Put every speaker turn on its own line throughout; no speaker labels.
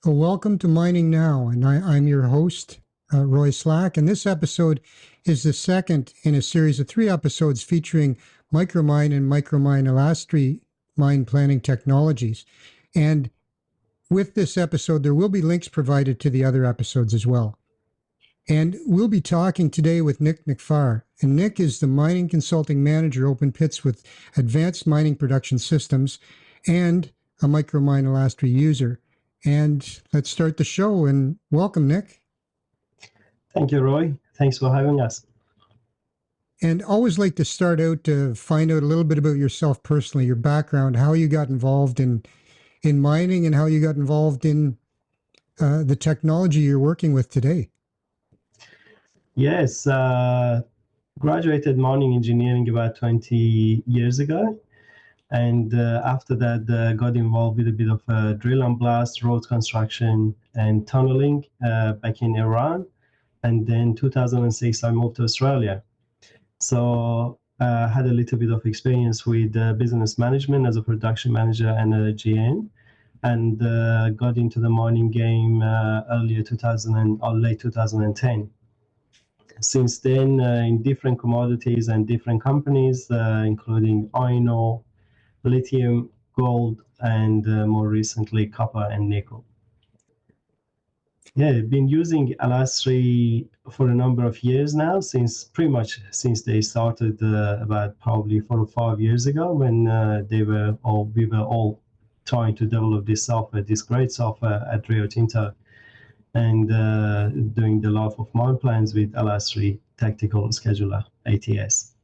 Well, welcome to Mining Now, and I'm your host, Roy Slack. And this episode is the second in a series of three episodes featuring Micromine and Micromine Alastri mine planning technologies. And with this episode, there will be links provided to the other episodes as well. And we'll be talking today with Nikfar. And Nick is the mining consulting manager, open pits with advanced mining production systems, and a Micromine Alastri user. And let's start the show. And welcome, Nick.
Thank you, Roy. Thanks for having us.
And always like to start out to find out a little bit about yourself personally, your background, how you got involved in mining, and how you got involved in the technology you're working with today.
Yes, graduated mining engineering about 20 years ago. And after that, got involved with a bit of drill and blast, road construction, and tunneling back in Iran. And then 2006, I moved to Australia. So I had a little bit of experience with business management as a production manager and a GM, and got into the mining game earlier 2000 or late 2010. Since then, in different commodities and different companies, including iron ore, lithium, gold, and more recently, copper and nickel. Yeah, I've been using Alastri for a number of years now, pretty much since they started about probably 4 or 5 years ago when we were all trying to develop this software, this great software at Rio Tinto, and doing the life of mine plans with Alastri Tactical Scheduler, ATS.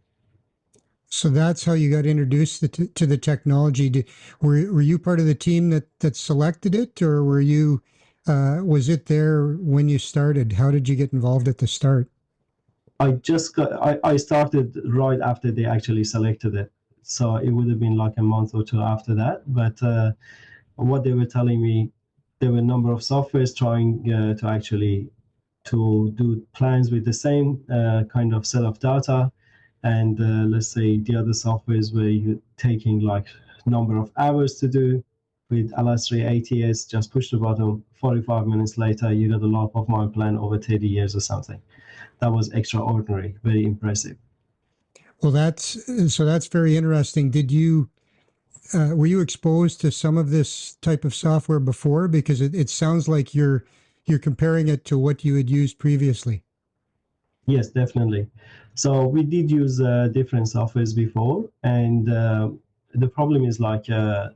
So that's how you got introduced to the technology. Were you part of the team that selected it, or were you was it there when you started? How did you get involved at the start?
I started right after they actually selected it, so it would have been like a month or two after that. But what they were telling me, there were a number of softwares trying to actually to do plans with the same kind of set of data, and let's say the other softwares were taking like number of hours to do. With Alastri ATS, just push the button, 45 minutes later, you got a life of mine plan over 30 years or something. That was extraordinary, very impressive.
Well, that's very interesting. Did you were you exposed to some of this type of software before? Because it sounds like you're comparing it to what you had used previously.
Yes, definitely. So we did use different softwares before, and the problem is like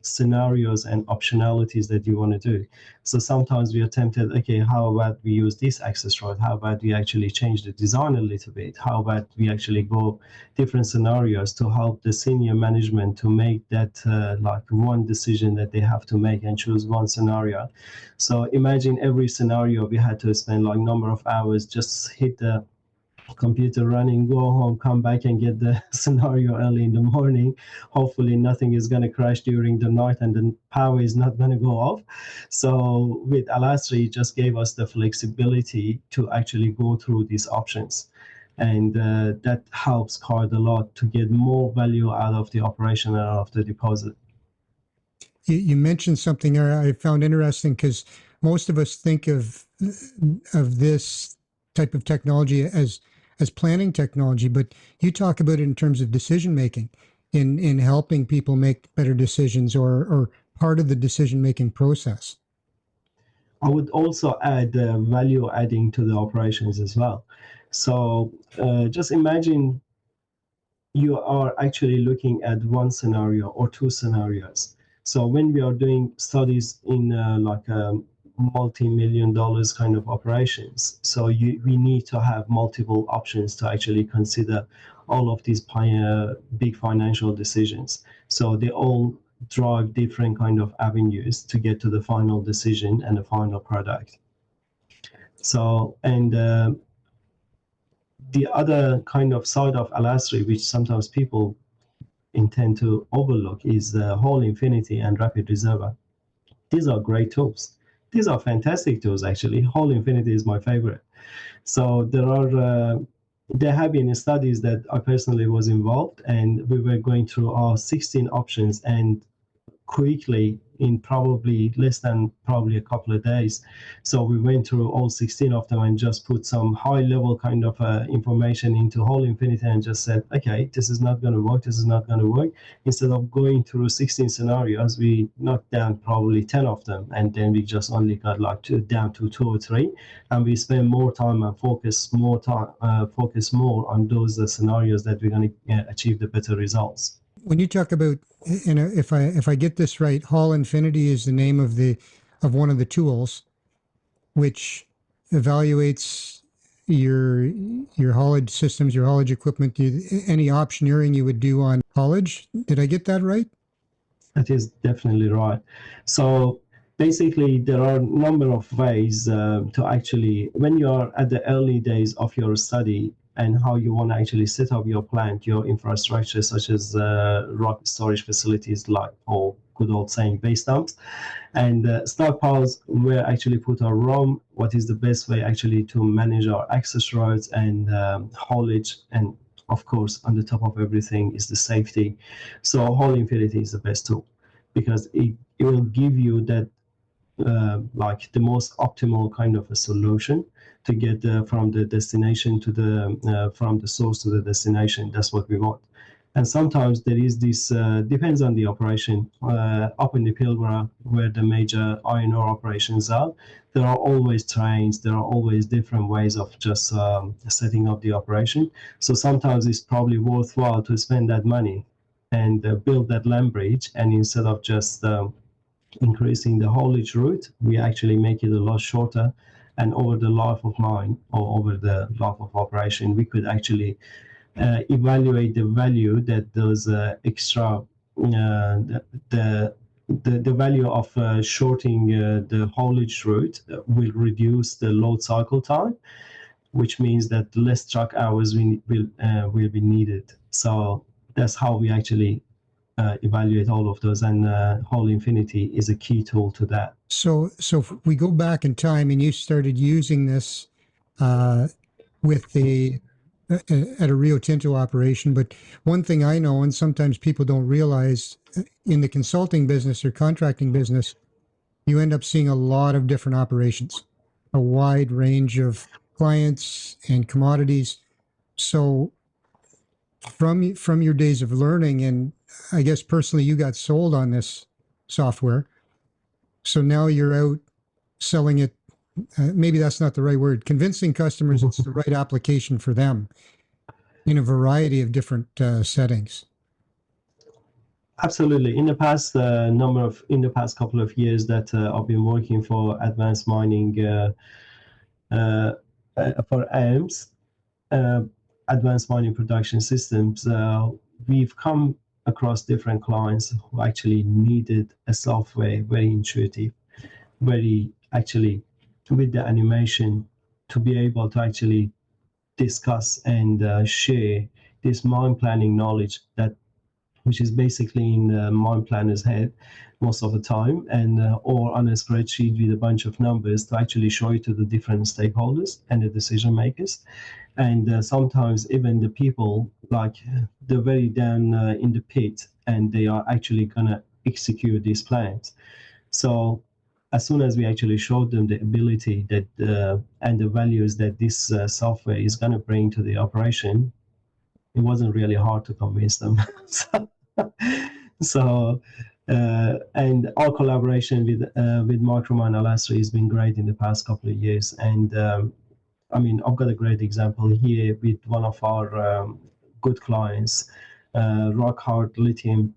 scenarios and optionalities that you want to do. So sometimes we are tempted, okay, how about we use this access road? How about we actually change the design a little bit? How about we actually go different scenarios to help the senior management to make that like one decision that they have to make and choose one scenario. So imagine every scenario we had to spend like number of hours, just hit the computer running, go home, come back and get the scenario early in the morning. Hopefully nothing is going to crash during the night and the power is not going to go off. So with Alastri, it just gave us the flexibility to actually go through these options. And that helps quite a lot to get more value out of the operation and out of the deposit.
You mentioned something I found interesting, because most of us think of this type of technology as planning technology, but you talk about it in terms of decision making, in helping people make better decisions, or part of the decision making process.
I would also add value adding to the operations as well. So just imagine you are actually looking at one scenario or two scenarios. So when we are doing studies in like multi-million dollars kind of operations, so we need to have multiple options to actually consider all of these big financial decisions. So they all drive different kind of avenues to get to the final decision and the final product. So, and the other kind of side of Alastri, which sometimes people intend to overlook, is Whole Infinity and Rapid Reserver. These are great tools. These are fantastic tools, actually. Whole Infinity is my favorite. So there have been studies that I personally was involved, and we were going through our 16 options and quickly in probably less than probably a couple of days. So we went through all 16 of them and just put some high level kind of information into whole infinity and just said, okay, this is not going to work, this is not going to work. Instead of going through 16 scenarios, we knocked down probably 10 of them, and then we just only got like down to 2 or 3, and we spend more time and focus more on those scenarios that we're going to achieve the better results.
When you talk about, and if I get this right, Hall Infinity is the name of one of the tools, which evaluates your haulage systems, your haulage equipment, any optioneering you would do on haulage. Did I get that right?
That is definitely right. So basically, there are a number of ways to actually, when you are at the early days of your study and how you want to actually set up your plant, your infrastructure, such as rock storage facilities, like, or good old saying, base dumps, and stockpiles, where actually put our ROM, what is the best way actually to manage our access roads and haulage, and of course, on the top of everything is the safety. So Whole Infinity is the best tool because it will give you that like the most optimal kind of a solution to get from the destination to the from the source to the destination. That's what we want. And sometimes there is this, depends on the operation. Up in the Pilbara, where the major iron ore operations are, there are always trains, there are always different ways of just setting up the operation. So sometimes it's probably worthwhile to spend that money and build that land bridge. And instead of just increasing the haulage route, we actually make it a lot shorter. And over the life of mine, or over the life of operation, we could actually evaluate the value that those extra the value of shorting the haulage route will reduce the load cycle time, which means that less truck hours will be needed. So that's how we actually evaluate all of those, and Whole Infinity is a key tool to that.
So if we go back in time and you started using this with the at a Rio Tinto operation, but one thing I know, and sometimes people don't realize, in the consulting business or contracting business, you end up seeing a lot of different operations, a wide range of clients and commodities. So from your days of learning, and I guess personally you got sold on this software, so now you're out selling it. Maybe that's not the right word. Convincing customers it's the right application for them in a variety of different settings.
Absolutely. In the past couple of years that I've been working for advanced mining for AMS, advanced mining production systems, we've come across different clients who actually needed a software very intuitive, very actually with the animation, to be able to actually discuss and share this mine planning knowledge, that which is basically in the mine planner's head most of the time, and or on a spreadsheet with a bunch of numbers, to actually show it to the different stakeholders and the decision makers. And sometimes even the people, like, they're very down in the pit, and they are actually gonna execute these plans. So as soon as we actually showed them the ability that and the values that this software is going to bring to the operation, it wasn't really hard to convince them. So and our collaboration with Micromine Alastri has been great in the past couple of years. And I mean, I've got a great example here with one of our good clients, rock hard lithium.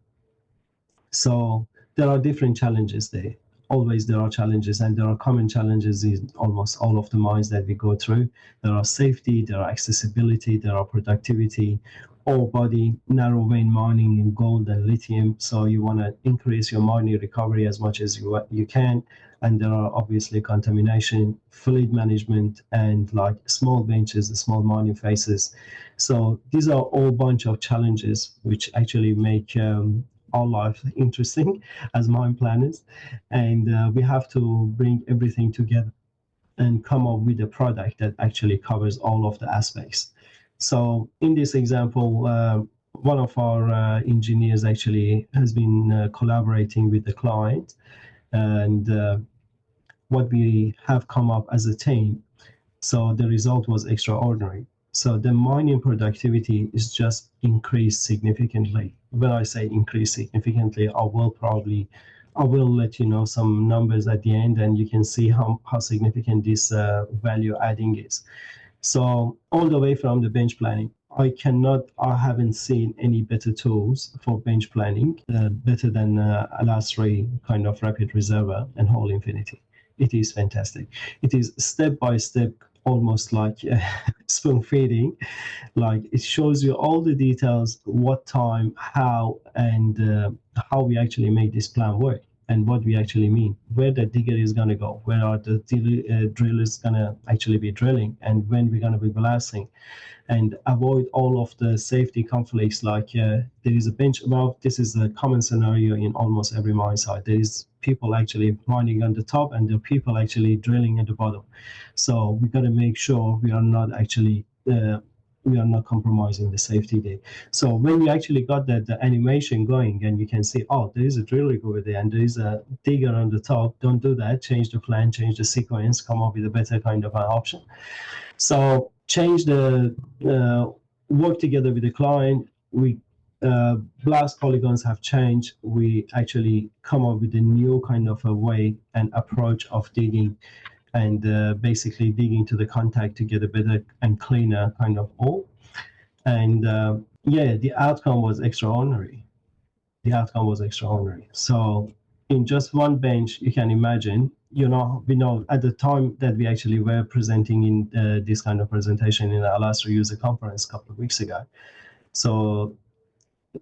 So there are different challenges there. Always there are challenges, and there are common challenges in almost all of the mines that we go through. There are safety, there are accessibility, there are productivity, ore body, narrow vein mining in gold and lithium. So you want to increase your mining recovery as much as you can. And there are obviously contamination, fluid management, and like small benches, the small mining faces. So these are all bunch of challenges which actually make our life interesting as mine planners, and we have to bring everything together and come up with a product that actually covers all of the aspects. So in this example, one of our engineers actually has been collaborating with the client, and what we have come up as a team. So the result was extraordinary. So the mining productivity is just increased significantly. When I say increased significantly, I will let you know some numbers at the end, and you can see how significant this value adding is. So all the way from the bench planning, I haven't seen any better tools for bench planning, better than Alastri kind of rapid reservoir and whole infinity. It is fantastic. It is step by step, almost like spoon feeding. Like it shows you all the details, what time, how, and how we actually make this plan work, and what we actually mean, where the digger is going to go, where are the drillers going to actually be drilling, and when we're going to be blasting, and avoid all of the safety conflicts. Like there is a bench above. This is a common scenario in almost every mine site. There is people actually mining on the top, and there are people actually drilling at the bottom. So we got to make sure we are not actually we are not compromising the safety there. So when we actually got the animation going, and you can see, oh, there is a drill rig over there, and there is a digger on the top. Don't do that. Change the plan, change the sequence, come up with a better kind of an option. So change the work together with the client. We blast polygons have changed. We actually come up with a new kind of a way and approach of digging, and basically digging to the contact to get a better and cleaner kind of ore. And yeah, the outcome was extraordinary. So in just one bench, you can imagine, we know at the time that we actually were presenting in this kind of presentation in the Alastri user conference a couple of weeks ago. So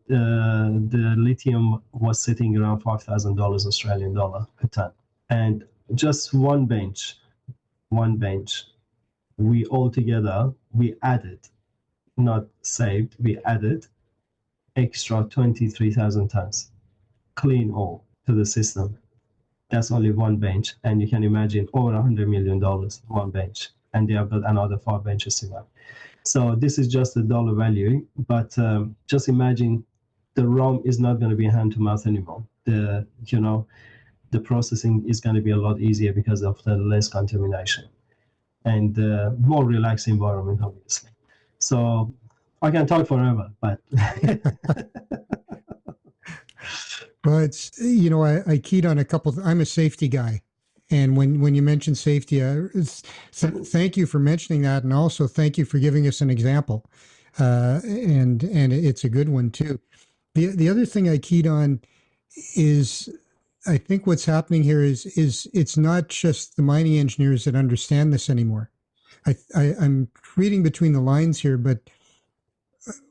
the lithium was sitting around $5,000 Australian dollar per ton. And just one bench, we added, not saved, we added extra 23,000 tons clean ore to the system. That's only one bench, and you can imagine over $100 million one bench, and they have got another 5 benches to go. So this is just the dollar value, but just imagine the ROM is not going to be hand to mouth anymore. The processing is going to be a lot easier because of the less contamination and more relaxed environment, obviously. So I can talk forever, but
well, it's I keyed on a couple. I'm a safety guy, and when you mentioned safety, thank you for mentioning that, and also thank you for giving us an example, and it's a good one too. The other thing I keyed on is, I think what's happening here is it's not just the mining engineers that understand this anymore. I'm reading between the lines here, but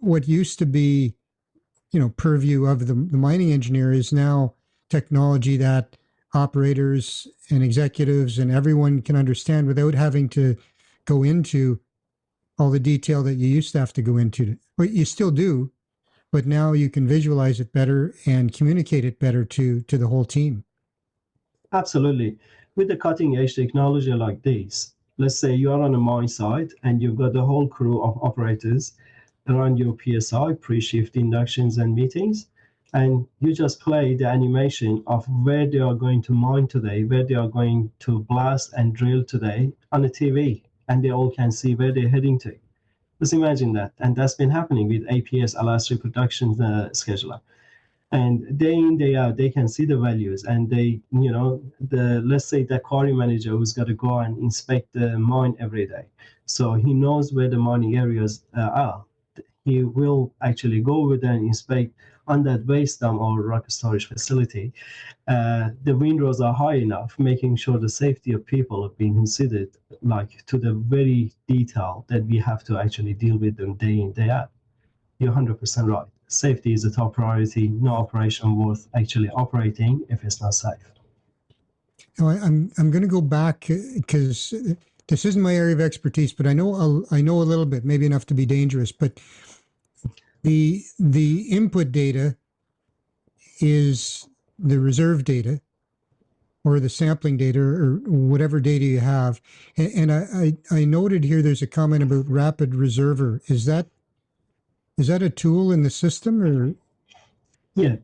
what used to be, purview of the mining engineer is now technology that operators and executives and everyone can understand without having to go into all the detail that you used to have to go into. But you still do, but now you can visualize it better and communicate it better to the whole team.
Absolutely. With the cutting edge technology like this, let's say you are on a mine site and you've got the whole crew of operators around your PSI, pre-shift inductions and meetings, and you just play the animation of where they are going to mine today, where they are going to blast and drill today on the TV, and they all can see where they're heading to. Just imagine that. And that's been happening with APS, Alastri Production Scheduler. And day in, day out, they can see the values, and they, let's say the quarry manager who's got to go and inspect the mine every day. So he knows where the mining areas are. He will actually go over there and inspect on that waste dump or rock storage facility. The windrows are high enough, making sure the safety of people are being considered, like to the very detail that we have to actually deal with them day in, day out. You're 100% right. Safety is a top priority. No operation worth actually operating if it's not safe.
Now, I'm going to go back because this isn't my area of expertise, but I know a little bit, maybe enough to be dangerous. But the input data is the reserve data or the sampling data or whatever data you have. And I noted here there's a comment about rapid reserver. Is that Is that a tool in the system, or?
Yeah,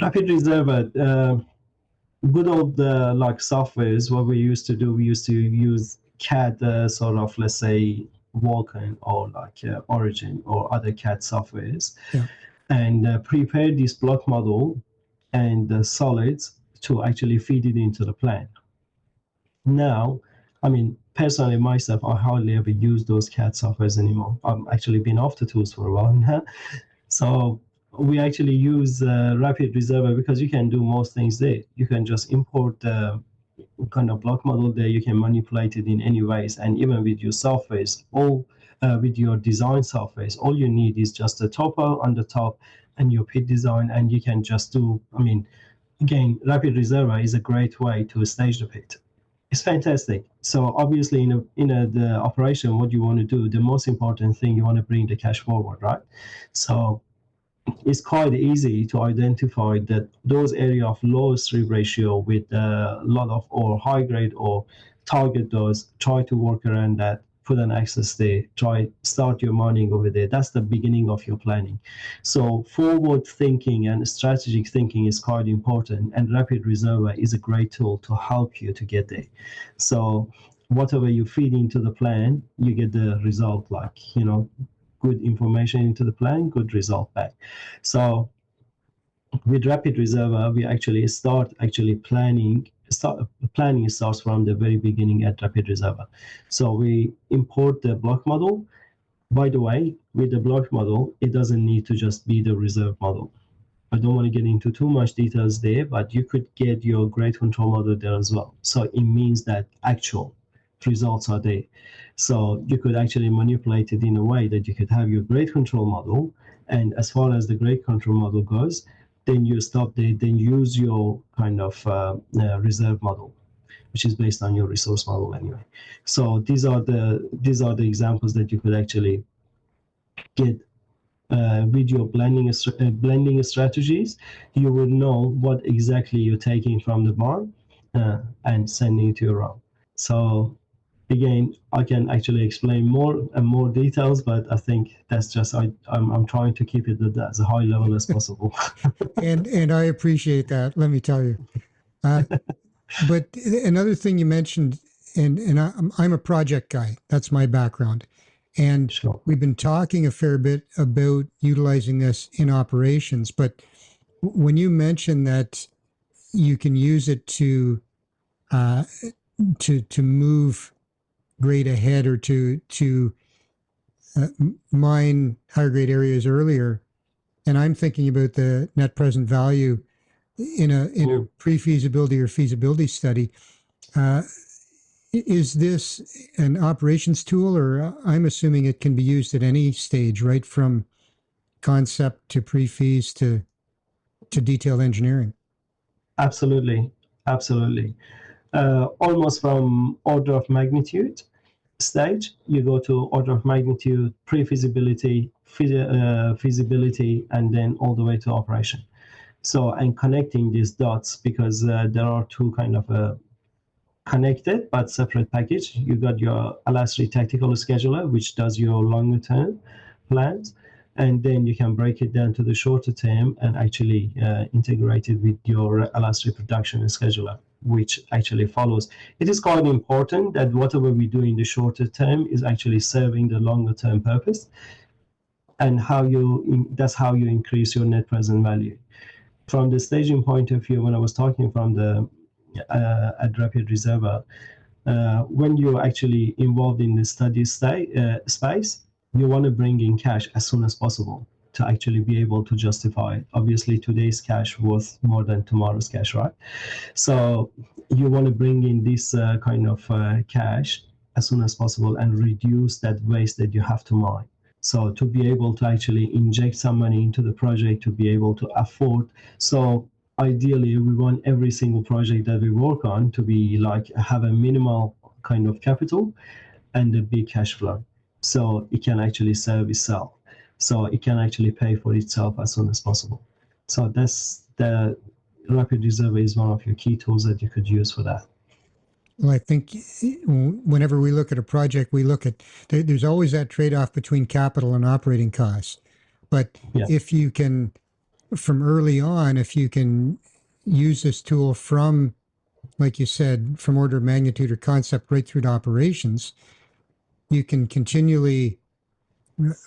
Rapid Reserver, good old like softwares. What we used to do, we used to use CAD sort of, let's say, Vulkan or like Origin or other CAD softwares,
Yeah.
and prepare this block model and the solids to actually feed it into the plan. Now, I mean, personally myself, I hardly ever use those CAD softwares anymore. I'm actually been off the tools for a while now. So we actually use Rapid Reserver because you can do most things there. You can just import the kind of block model there. You can manipulate it in any ways, and even with your softwares, all with your design softwares, all you need is just a topo on the top and your pit design, and you can just do. I mean, again, Rapid Reserver is a great way to stage the pit. It's fantastic. So obviously, the operation, what you want to do, the most important thing, you want to bring the cash forward, right? So it's quite easy to identify that those area of low strip ratio with a lot of or high grade or target those, try to work around that, put an access there, try start your mining over there. That's the beginning of your planning. So forward thinking and strategic thinking is quite important, and Rapid Reserver is a great tool to help you to get there. So whatever you feed into the plan, you get the result, like, good information into the plan, good result back. So with Rapid Reserver, we actually start planning. Planning starts from the very beginning at Rapid Reserver. So we import the block model. By the way, with the block model, it doesn't need to just be the reserve model. I don't want to get into too much details there, but you could get your grade control model there as well. So it means that actual results are there. So you could actually manipulate it in a way that you could have your grade control model, and as far as the grade control model goes, then you stop there, then use your kind of reserve model, which is based on your resource model anyway. So these are the examples that you could actually get with your blending strategies. You will know what exactly you're taking from the barn and sending it to your own. So again, I can actually explain more and more details, but I think that's just I'm trying to keep it at as a high level as possible.
And I appreciate that. Let me tell you. But another thing you mentioned, and I'm a project guy. That's my background, and
Sure.
we've been talking a fair bit about utilizing this in operations. But when you mention that you can use it uh, to move grade ahead or to mine higher grade areas earlier, and I'm thinking about the net present value in a pre-feasibility or feasibility study. Uh, is this an operations tool, or I'm assuming it can be used at any stage, right from concept to pre-feas to detailed engineering?
Absolutely, absolutely. Almost from order of magnitude stage, you go to order of magnitude pre-feasibility, feasibility, and then all the way to operation. So, and connecting these dots, because there are two kind of connected but separate package. You got your Alastri tactical scheduler, which does your longer term plans, and then you can break it down to the shorter term and actually integrate it with your Alastri production scheduler, which actually follows. It is quite important that whatever we do in the shorter term is actually serving the longer term purpose, and that's how you increase your net present value. From the staging point of view, when I was talking from the at Rapid Reserver, when you're actually involved in the study space, you want to bring in cash as soon as possible to actually be able to justify it. Obviously, today's cash worth more than tomorrow's cash, right? So you want to bring in this kind of cash as soon as possible and reduce that waste that you have to mine. So to be able to actually inject some money into the project, to be able to afford. So ideally, we want every single project that we work on to be like have a minimal kind of capital and a big cash flow. So it can actually serve itself. So it can actually pay for itself as soon as possible. So that's the Rapid Reserve is one of your key tools that you could use for that.
Well, I think whenever we look at a project, we look at there's always that trade-off between capital and operating costs. But
Yeah.
if you can, from early on, if you can use this tool from, like you said, from order of magnitude or concept right through to operations, you can continually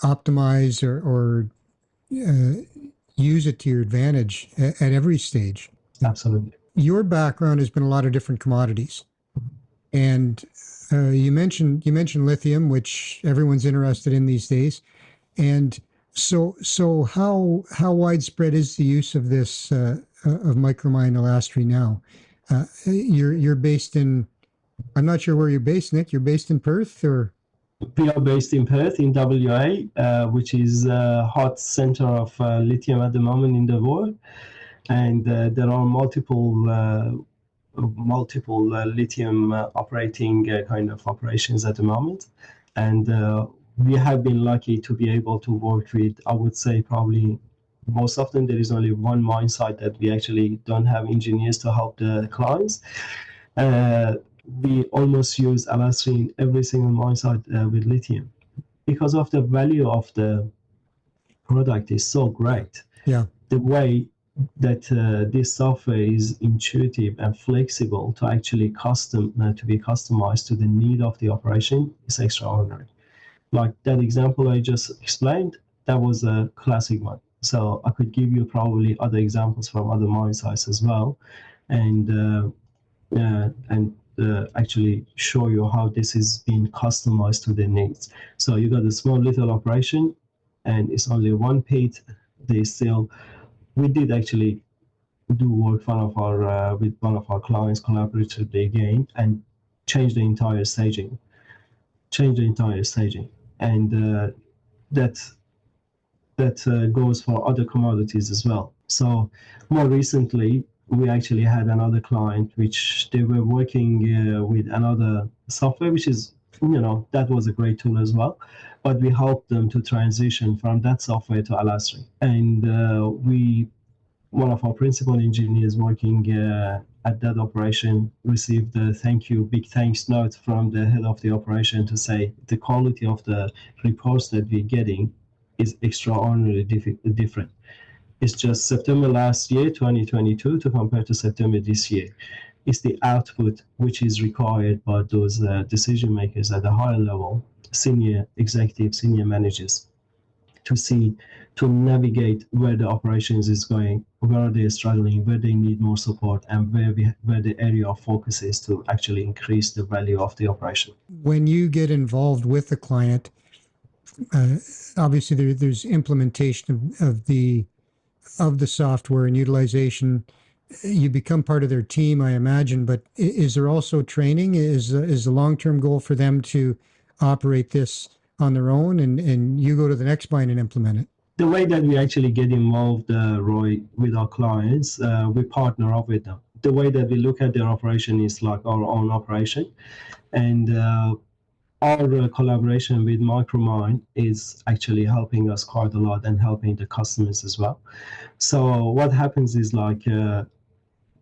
optimize or use it to your advantage at every stage.
Absolutely.
Your background has been a lot of different commodities, and you mentioned lithium, which everyone's interested in these days. And so how widespread is the use of this of Micromine Alastri now? You're based in. I'm not sure where you're based, Nick. You're based in Perth, or?
We are based in Perth, in WA, which is a hot center of lithium at the moment in the world, and there are multiple lithium operating kind of operations at the moment, and we have been lucky to be able to work with, I would say, probably most often there is only one mine site that we actually don't have engineers to help the clients. We almost use Alastri in every single mine site with lithium because of the value of the product is so great.
Yeah.
The way that this software is intuitive and flexible to actually to be customized to the need of the operation is extraordinary. Like that example I just explained, that was a classic one. So I could give you probably other examples from other mine sites as well, and actually show you how this is being customized to their needs. So you got a small little operation, and it's only one pit. We did actually do work with one of our clients collaboratively again and change the entire staging, and that goes for other commodities as well. So more recently, we actually had another client which they were working with another software, which is, that was a great tool as well. But we helped them to transition from that software to Alastri. And one of our principal engineers working at that operation received a big thanks note from the head of the operation to say the quality of the reports that we're getting is extraordinarily different. It's just September last year, 2022, to compare to September this year. It's the output which is required by those decision makers at the higher level, senior executives, senior managers, to navigate where the operations is going, where they're struggling, where they need more support, and where the area of focus is to actually increase the value of the operation.
When you get involved with the client, obviously there's implementation of the software and utilization. You become part of their team, I imagine, but is there also training? Is the long-term goal for them to operate this on their own, and you go to the next mine and implement it?
The way that we actually get involved, Roy, with our clients, we partner up with them. The way that we look at their operation is like our own operation, and our collaboration with Micromine is actually helping us quite a lot and helping the customers as well. So what happens is like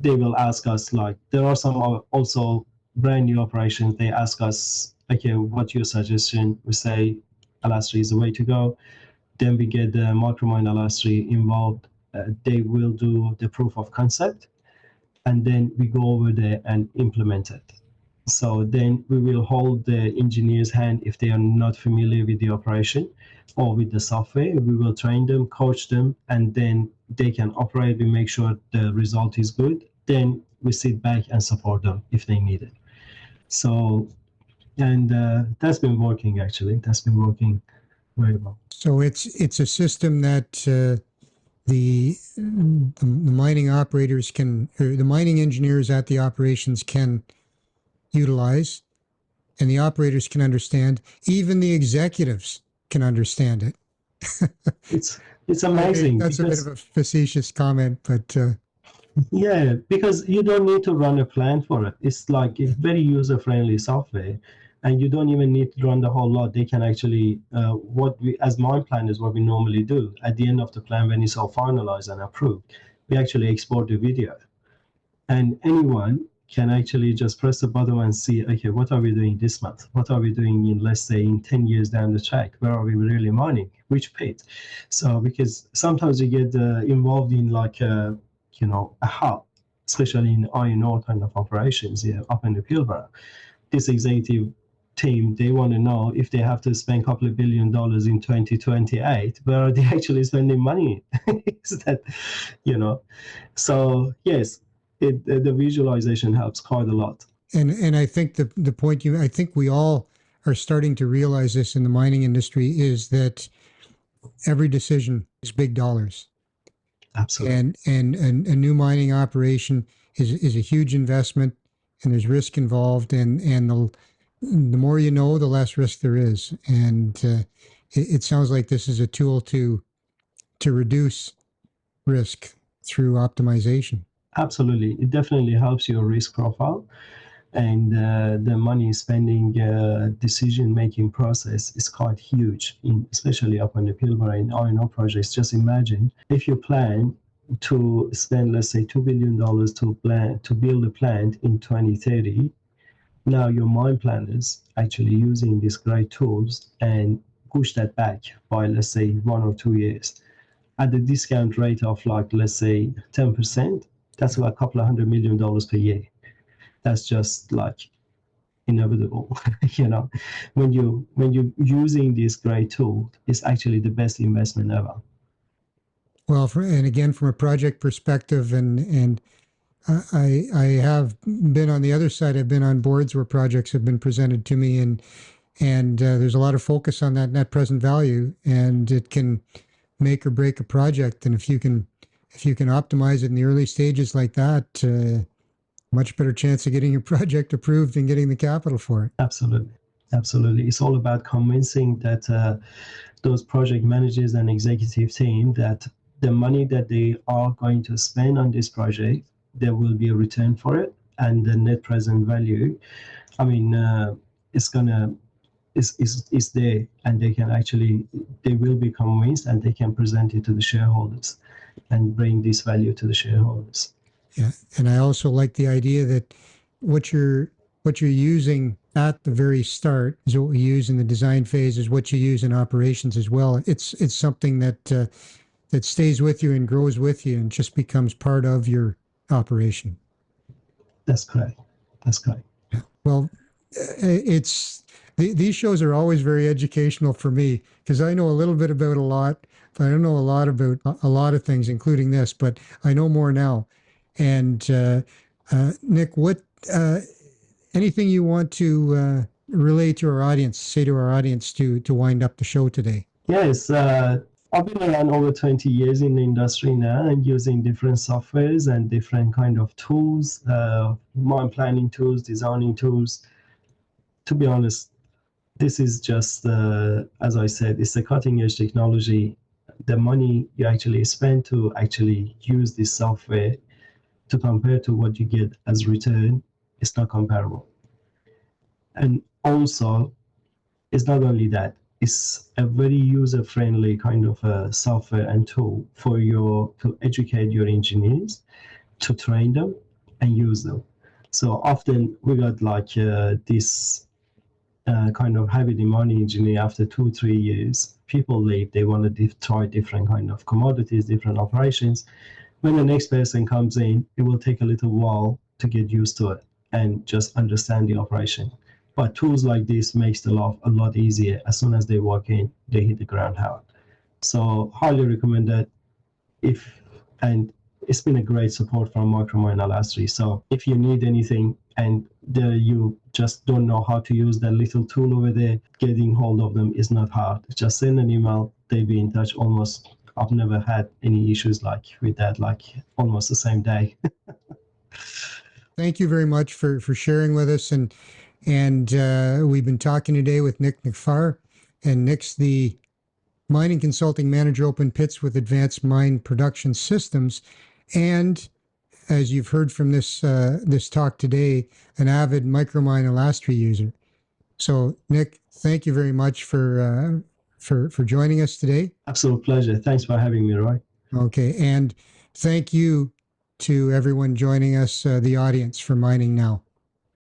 they will ask us, like there are some also brand new operations. They ask us, okay, what's your suggestion? We say Alastri is the way to go. Then we get the Micromine Alastri involved. They will do the proof of concept, and then we go over there and implement it. So then we will hold the engineer's hand if they are not familiar with the operation or with the software. We will train them, coach them, and then they can operate. We make sure the result is good. Then we sit back and support them if they need it. So, and that's been working actually. That's been working very well.
So it's a system that the mining operators can, or the mining engineers at the operations can utilize, and the operators can understand. Even the executives can understand it.
It's amazing.
That's a bit of a facetious comment, but
yeah, because you don't need to run a plan for it. It's like a very user-friendly software, and you don't even need to run the whole lot. They can actually, as mine planners, what we normally do at the end of the plan, when it's all finalized and approved, we actually export the video, and anyone can actually just press the button and see, okay, what are we doing this month? What are we doing in, let's say, in 10 years down the track? Where are we really mining? Which pit? So because sometimes you get involved in like, a hub, especially in iron ore kind of operations here up in the Pilbara. This executive team, they want to know if they have to spend a couple of $1 billion in 2028, where are they actually spending money? Is that, so yes, the visualization helps quite a lot.
And I think the point I think we all are starting to realize this in the mining industry is that every decision is big dollars.
Absolutely.
And a new mining operation is a huge investment, and there's risk involved, and the more you know, the less risk there is. And it sounds like this is a tool to reduce risk through optimization.
Absolutely. It definitely helps your risk profile. And the money spending decision-making process is quite huge, especially up on the Pilbara in iron ore projects. Just imagine if you plan to spend, let's say, $2 billion to build a plant in 2030. Now your mine planners actually using these great tools and push that back by, let's say, 1 or 2 years at the discount rate of like, let's say, 10%. That's about a couple of $100 million per year. That's just like inevitable. When you're using this great tool, it's actually the best investment ever.
Well, and again, from a project perspective, and I have been on the other side. I've been on boards where projects have been presented to me, and there's a lot of focus on that net present value, and it can make or break a project. And if you can optimize it in the early stages like that, much better chance of getting your project approved and getting the capital for it.
Absolutely. It's all about convincing that those project managers and executive team that the money that they are going to spend on this project, there will be a return for it, and the net present value, it's there, and they will be convinced, and they can present it to the shareholders and bring this value to the shareholders.
Yeah, and I also like the idea that what you're using at the very start is what we use in the design phase, is what you use in operations as well. It's something that stays with you and grows with you and just becomes part of your operation.
That's correct.
Yeah. Well, these shows are always very educational for me because I know a little bit about a lot, but I don't know a lot about a lot of things, including this. But I know more now. And Nick, what anything you want to relay to our audience, say to our audience to wind up the show today?
Yes, I've been around over 20 years in the industry now and using different softwares and different kind of tools, mine planning tools, designing tools. To be honest, this is just, as I said, it's a cutting edge technology. The money you actually spend to actually use this software to compare to what you get as return, it's not comparable. And also, it's not only that, it's a very user-friendly kind of a software and tool to educate your engineers, to train them and use them. So often we got like this kind of heavy demanding engineer after 2-3 years. People leave, they want to try different kind of commodities, different operations. When the next person comes in, it will take a little while to get used to it and just understand the operation. But tools like this makes the life a lot easier. As soon as they walk in, they hit the ground hard. So highly recommend that. And it's been a great support from Micromine Alastri. So if you need anything and you just don't know how to use that little tool over there, getting hold of them is not hard. Just send an email, they'll be in touch almost. I've never had any issues with that, like almost the same day.
Thank you very much for sharing with us. And we've been talking today with Nick Nikfar, and Nick's the mining consulting manager, open pits with advanced mine production systems. And as you've heard from this talk today, an avid Micromine Alastri user. So Nick, thank you very much for joining us today.
Absolute pleasure. Thanks for having me, Roy.
Okay. And thank you to everyone joining us, the audience for Mining Now.